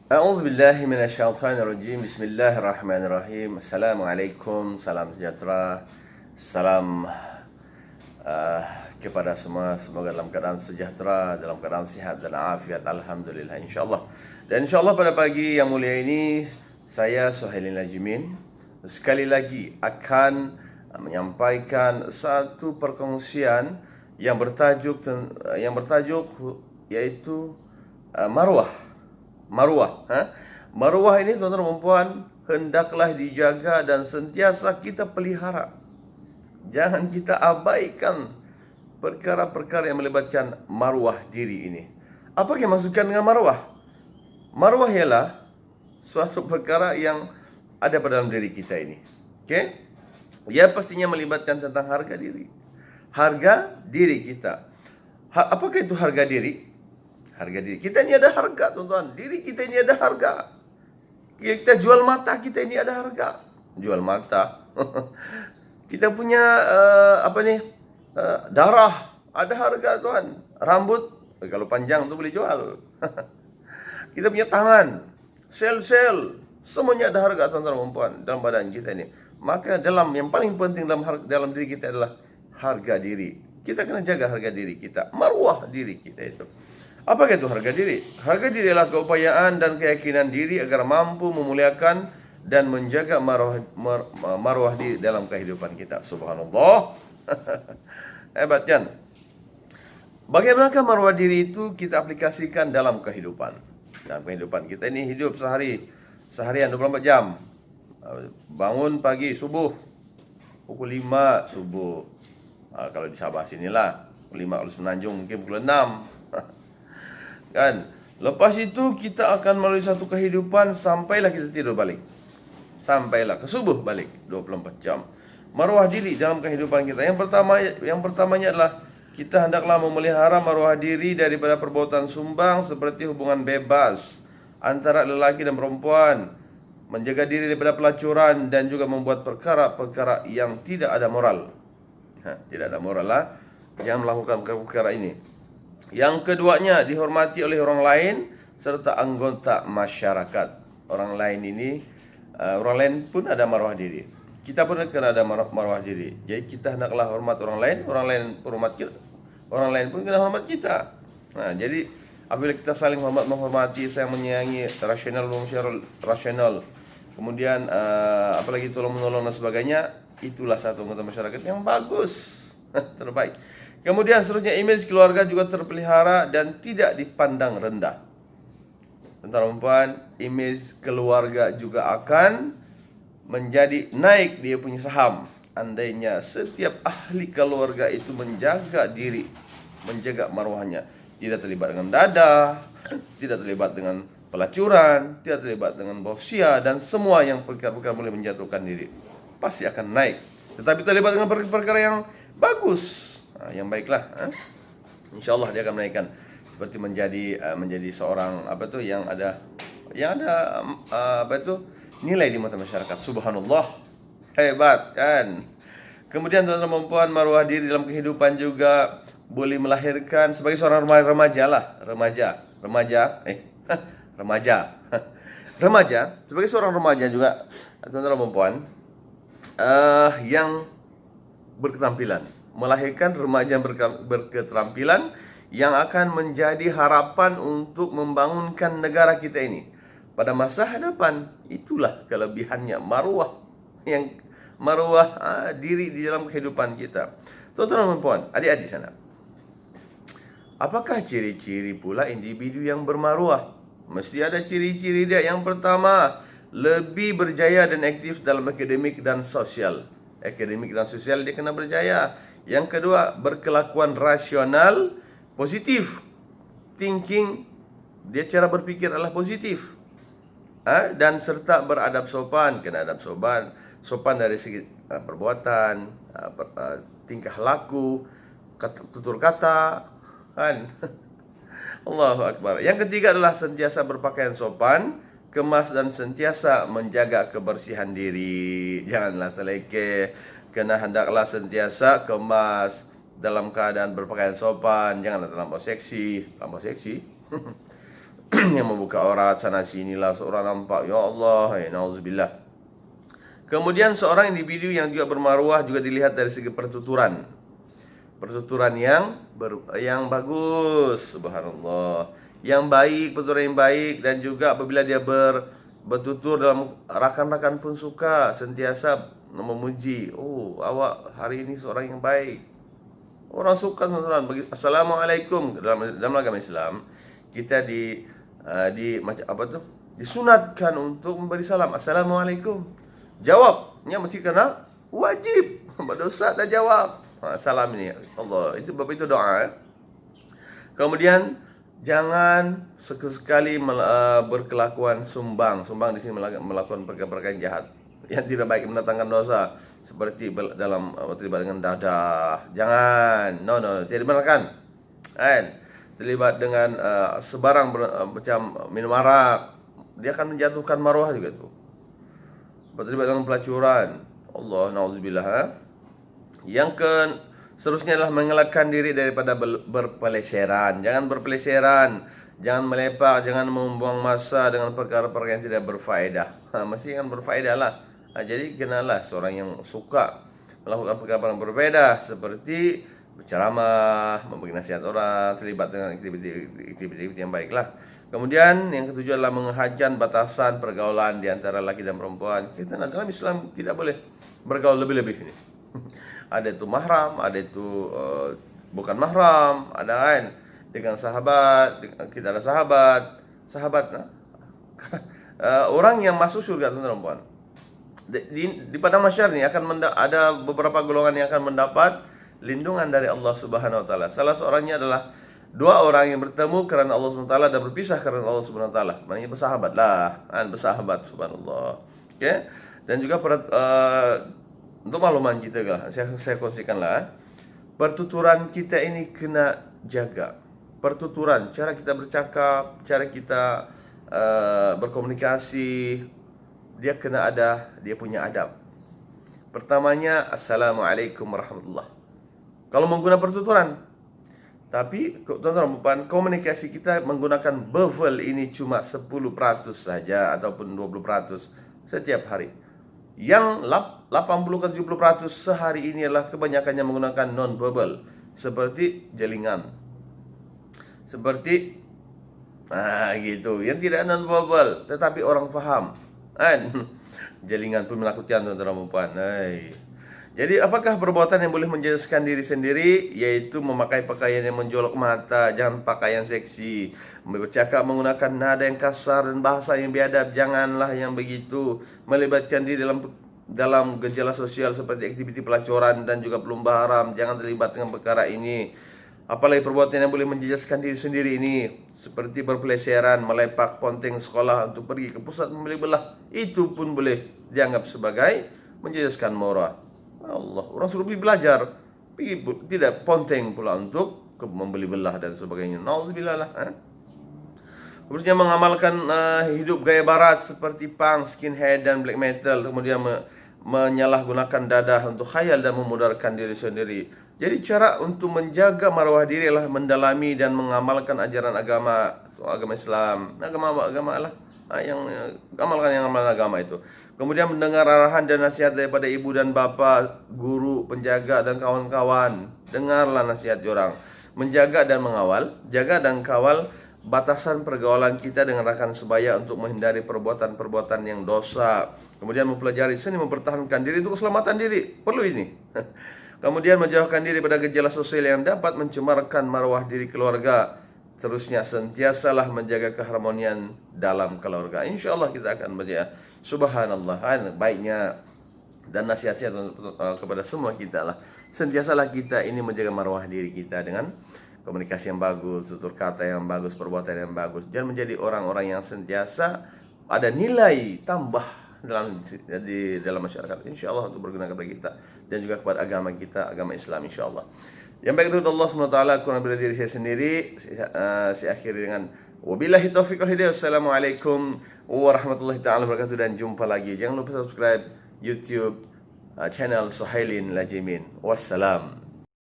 A'udzu billahi minasyaitonir rajim. Bismillahirrahmanirrahim. Assalamualaikum, salam sejahtera. Salam uh, kepada semua, semoga dalam keadaan sejahtera, dalam keadaan sihat dan afiat, alhamdulillah insyaallah. Dan insyaallah pada pagi yang mulia ini saya Suhailin Lajimin sekali lagi akan menyampaikan satu perkongsian yang bertajuk yaitu marwah. Maruah ini tuan-tuan dan puan hendaklah dijaga dan sentiasa kita pelihara. Jangan kita abaikan perkara-perkara yang melibatkan maruah diri ini. Apa yang maksudkan dengan maruah? Maruah ialah suatu perkara yang ada pada dalam diri kita ini. Okey? Ia pastinya melibatkan tentang harga diri. Harga diri kita. Apakah itu harga diri? Harga diri kita ini ada harga, tuan-tuan. Diri kita ini ada harga. Kita jual mata kita ini ada harga. Jual mata. Kita punya darah ada harga, tuan. Rambut kalau panjang tu boleh jual. Kita punya tangan, sel-sel, semuanya ada harga, tuan-tuan dan puan, dalam badan kita ini. Maka yang paling penting dalam diri kita adalah harga diri. Kita kena jaga harga diri kita, maruah diri kita itu. Apa itu harga diri? Harga diri adalah keupayaan dan keyakinan diri agar mampu memuliakan dan menjaga maruah diri dalam kehidupan kita. Subhanallah. Hebat kan? Bagaimanakah maruah diri itu kita aplikasikan dalam kehidupan? Dalam kehidupan kita ini hidup seharian 24 jam. Bangun pagi subuh pukul 5 subuh. Kalau di Sabah sinilah pukul 5, kalau Semenanjung mungkin pukul 6. Kan? Lepas itu kita akan melalui satu kehidupan sampailah kita tidur balik. Sampailah ke subuh balik 24 jam. Maruah diri dalam kehidupan kita. Yang pertamanya adalah kita hendaklah memelihara maruah diri daripada perbuatan sumbang seperti hubungan bebas antara lelaki dan perempuan, menjaga diri daripada pelacuran dan juga membuat perkara-perkara yang tidak ada moral. Tidak ada moral lah. Jangan melakukan perkara ini. Yang keduanya, dihormati oleh orang lain serta anggota masyarakat. Orang lain pun ada maruah diri. Kita pun kena ada maruah diri. Jadi kita hendaklah hormat orang lain hormat kita. Orang lain pun kena hormat kita. Jadi apabila kita saling menghormati, saling menyayangi, rasional, kemudian apalagi tolong-menolong dan sebagainya, itulah satu anggota masyarakat yang bagus, terbaik. Kemudian seterusnya, imej keluarga juga terpelihara dan tidak dipandang rendah. Tuan-tuan, imej keluarga juga akan menjadi naik dia punya saham. Andainya setiap ahli keluarga itu menjaga diri, menjaga maruahnya, tidak terlibat dengan dadah, tidak terlibat dengan pelacuran, tidak terlibat dengan bausia dan semua yang perkara-perkara boleh menjatuhkan diri, pasti akan naik. Tetapi terlibat dengan perkara-perkara yang bagus, yang baiklah, insyaallah dia akan menaikkan, seperti menjadi seorang yang ada nilai di mata masyarakat. Subhanallah, hebat kan? Kemudian teman-teman perempuan, maruah diri dalam kehidupan juga boleh melahirkan sebagai seorang remaja sebagai seorang remaja juga, teman-teman perempuan, yang berketerampilan, melahirkan remaja berketerampilan yang akan menjadi harapan untuk membangunkan negara kita ini pada masa hadapan. Itulah kelebihannya maruah diri di dalam kehidupan kita. Tuan-tuan dan puan, adik-adik sana, apakah ciri-ciri pula individu yang bermaruah? Mesti ada ciri-ciri dia. Yang pertama, lebih berjaya dan aktif dalam akademik dan sosial. Dia kena berjaya. Yang kedua, berkelakuan rasional, positif, thinking, dia cara berfikir adalah positif, dan serta beradab sopan. Kena adab sopan dari segi perbuatan, tingkah laku, tutur kata, kan? Allahu Akbar. Yang ketiga adalah sentiasa berpakaian sopan, kemas dan sentiasa menjaga kebersihan diri. Janganlah selekeh. Hendaklah sentiasa kemas dalam keadaan berpakaian sopan. Janganlah terlampau seksi. yang membuka aurat sana sinilah, seorang nampak, ya Allah, na'udzubillah. Kemudian seorang individu yang juga bermaruah juga dilihat dari segi pertuturan. Pertuturan yang bagus, subhanallah. Yang baik, pertuturan yang baik, dan juga apabila dia bertutur dalam, rakan-rakan pun suka sentiasa memuji. Oh, awak hari ini seorang yang baik. Orang suka teman-teman. Assalamualaikum dalam agama Islam, kita macam apa tu? Disunatkan untuk memberi salam. Assalamualaikum. Jawabnya mesti kena wajib. Berdosa tak jawab. Salam ini Allah. Itu bab itu doa. Kemudian jangan sekali-sekali berkelakuan sumbang. Sumbang di sini melakukan perkara-perkara yang jahat, yang tidak baik, mendatangkan dosa, seperti dalam terlibat dengan dadah. Jangan. No, tidak dibenarkan. Terlibat dengan sebarang macam minum arak, dia akan menjatuhkan maruah juga tu. Terlibat dengan pelacuran, Allah, na'udzubillah. Yang seterusnya adalah mengelakkan diri daripada berpeleseran. Jangan berpeleseran, jangan melepak, jangan membuang masa dengan perkara-perkara yang tidak berfaedah. Mesti yang berfaedah lah. Jadi kenalah seorang yang suka melakukan perkara yang berbeda, seperti berceramah, memberi nasihat orang, terlibat dengan aktiviti yang baiklah. Kemudian yang ketujuh adalah menghajan batasan pergaulan di antara laki dan perempuan. Kita dalam Islam tidak boleh bergaul lebih-lebih ini. Ada itu mahram, ada itu bukan mahram, ada kan dengan sahabat, kita ada sahabat, orang yang masuk surga teman-teman. Di padang mahsyar ni akan ada beberapa golongan yang akan mendapat lindungan dari Allah Subhanahu wa taala. Salah seorangnya adalah dua orang yang bertemu kerana Allah Subhanahu wa taala dan berpisah kerana Allah Subhanahu wa taala. Maknanya bersahabatlah, bersahabat, subhanallah. Okey. Dan juga untuk makluman kita lah, saya kongsikanlah, pertuturan kita ini kena jaga. Pertuturan, cara kita bercakap, cara kita berkomunikasi, dia kena ada, dia punya adab. Pertamanya, Assalamualaikum warahmatullahi. Kalau menggunakan pertuturan. Tapi tuan-tuan, komunikasi kita menggunakan verbal ini cuma 10% saja ataupun 20% setiap hari. Yang 80-70% sehari ini adalah kebanyakannya menggunakan non-verbal, seperti jelingan, seperti gitu, yang tidak non-verbal tetapi orang faham. Jelingan pun menakutkan tuan-tuan dan puan. Jadi apakah perbuatan yang boleh menjejaskan diri sendiri? Yaitu memakai pakaian yang menjolok mata, jangan pakaian seksi, bercakap menggunakan nada yang kasar dan bahasa yang biadab, janganlah yang begitu. Melibatkan diri dalam gejala sosial seperti aktiviti pelacuran dan juga pelumba haram, jangan terlibat dengan perkara ini. Apalagi perbuatan yang boleh menjejaskan diri sendiri ini, seperti berpeleseran, melepak ponteng sekolah untuk pergi ke pusat membeli belah, itu pun boleh dianggap sebagai menjejaskan moral. Allah, orang suruh pergi belajar, tidak ponteng pula untuk membeli belah dan sebagainya. Na'udzubillah lah. Kemudian mengamalkan hidup gaya barat seperti punk, skinhead dan black metal. Kemudian menyalahgunakan dadah untuk khayal dan memudarkan diri sendiri. Jadi cara untuk menjaga maruah diri adalah mendalami dan mengamalkan ajaran agama Islam, agama lah, yang amalkan yang amalan agama itu. Kemudian mendengar arahan dan nasihat daripada ibu dan bapa, guru, penjaga dan kawan-kawan. Dengarlah nasihat orang. Menjaga dan mengawal, jaga dan kawal batasan pergaulan kita dengan rakan sebaya untuk menghindari perbuatan-perbuatan yang dosa. Kemudian mempelajari seni mempertahankan diri untuk keselamatan diri. Perlu ini. Kemudian menjauhkan diri pada gejala sosial yang dapat mencemarkan maruah diri keluarga. Terusnya sentiasalah menjaga keharmonian dalam keluarga. InsyaAllah kita akan baca. Subhanallah, baiknya dan nasihatnya kepada semua kita lah. Sentiasalah kita ini menjaga maruah diri kita dengan komunikasi yang bagus, tutur kata yang bagus, perbuatan yang bagus. Jangan menjadi orang-orang yang sentiasa ada nilai tambah dalam masyarakat. InsyaAllah untuk berguna kepada kita dan juga kepada agama kita, agama Islam insyaAllah. Yang baik itu Allah SWT, kurang lebih diri saya sendiri. Saya akhiri dengan wabillahi taufiq wal hidayah. Assalamualaikum warahmatullahi taala wabarakatuh, dan jumpa lagi. Jangan lupa subscribe YouTube channel Suhailin Lajimin. Wassalam.